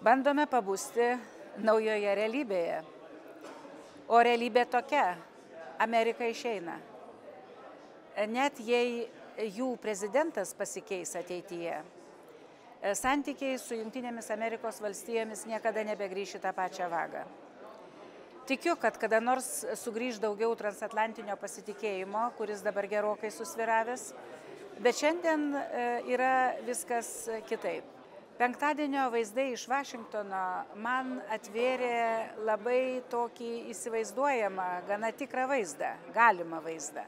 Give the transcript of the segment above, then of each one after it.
Bandome pabusti naujoje realybėje. O realybė tokia – Amerika išeina. Net jei jų prezidentas pasikeis ateityje, santykiai su Jungtinėmis Amerikos valstijomis niekada nebegrįš į tą pačią vagą. Tikiu, kad kada nors sugrįž daugiau transatlantinio pasitikėjimo, kuris dabar gerokai susviravęs, bet šiandien yra viskas kitaip. Penktadienio vaizdai iš Vašingtono man atvėrė labai tokį įsivaizduojamą, gana tikrą vaizdą, galimą vaizdą.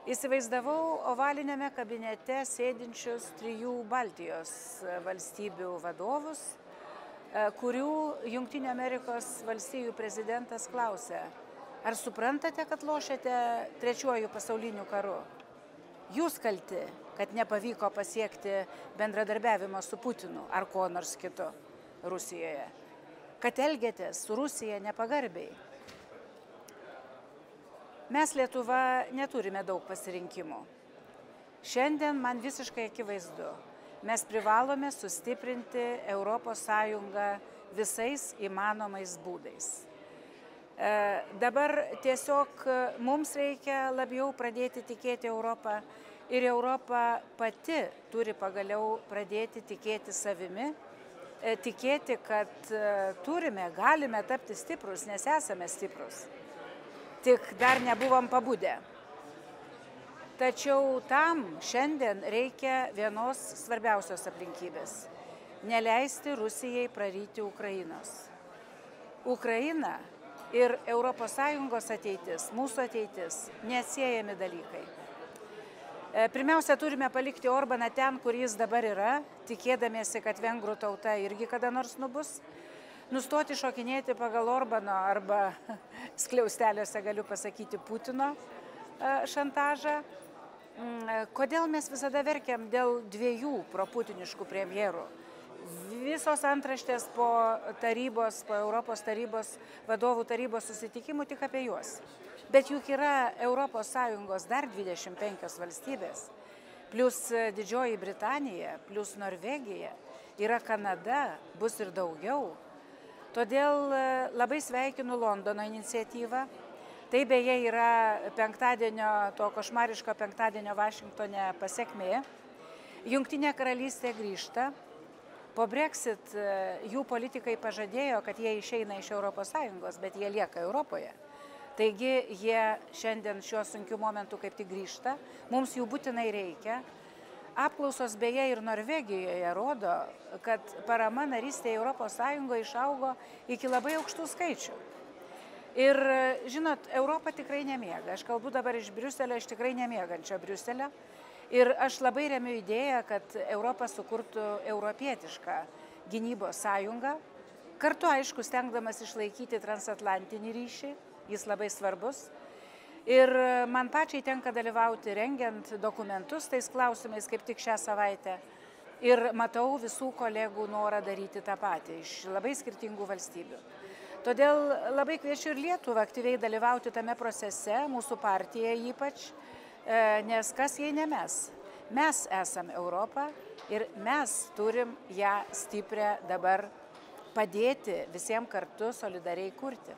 Įsivaizdavau ovaliniame kabinete sėdinčius 3 Baltijos valstybių vadovus, kurių Jungtinių Amerikos valstijų prezidentas klausė: ar suprantate, kad lošiate trečiuoju pasauliniu karu? Jūs kalti, kad nepavyko pasiekti bendradarbiavimo su Putinu ar ko nors kitu Rusijoje, kad elgiatės su Rusija nepagarbiai. Mes Lietuva neturime daug pasirinkimų. Šiandien man visiškai akivaizdu, mes privalome sustiprinti Europos Sąjungą visais įmanomais būdais. Dabar tiesiog mums reikia labiau pradėti tikėti Europą ir Europa pati turi pagaliau pradėti tikėti savimi, tikėti, kad galime tapti stiprus, nes esame stiprus. Tik dar nebuvom pabudę. Tačiau tam šiandien reikia vienos svarbiausios aplinkybės – neleisti Rusijai praryti Ukrainos. Ukraina ir Europos Sąjungos ateitis, mūsų ateitis, neatsiejami dalykai. Pirmiausia, turime palikti Orbaną ten, kur jis dabar yra, tikėdamiesi, kad vengrų tauta irgi kada nors nubus. Nustoti šokinėti pagal Orbano arba skliausteliuose, galiu pasakyti, Putino šantažą. Kodėl mes visada verkiam dėl 2 proputiniškų premjerų? Visos antraštės po Europos tarybos, vadovų tarybos susitikimų tik apie juos. Bet juk yra Europos Sąjungos dar 25 valstybės, plus Didžioji Britanija, plus Norvegija, yra Kanada, bus ir daugiau. Todėl labai sveikinu Londono iniciatyvą. Tai beje yra to košmariško penktadienio Vašingtone pasekmė. Jungtinė karalystė grįžta. Po Brexit jų politikai pažadėjo, kad jie išeina iš Europos Sąjungos, bet jie lieka Europoje. Taigi jie šiandien šiuo sunkiu momentu kaip tik grįžta. Mums jų būtinai reikia. Apklausos beje ir Norvegijoje rodo, kad parama narystė Europos Sąjungoje išaugo iki labai aukštų skaičių. Ir žinot, Europa tikrai nemiega. Aš kalbu dabar iš Briuselio, iš tikrai nemiegančio Briuselio. Ir aš labai remiu idėją, kad Europa sukurtų europietišką gynybos sąjungą. Kartu, aišku, stengdamas išlaikyti transatlantinį ryšį, jis labai svarbus. Ir man pačiai tenka dalyvauti rengiant dokumentus tais klausimais kaip tik šią savaitę. Ir matau visų kolegų norą daryti tą patį iš labai skirtingų valstybių. Todėl labai kviečiu ir Lietuvą aktyviai dalyvauti tame procese, mūsų partija ypač, nes kas jei ne mes? Mes esame Europa ir mes turim ją stiprią dabar padėti visiems kartu solidariai kurti.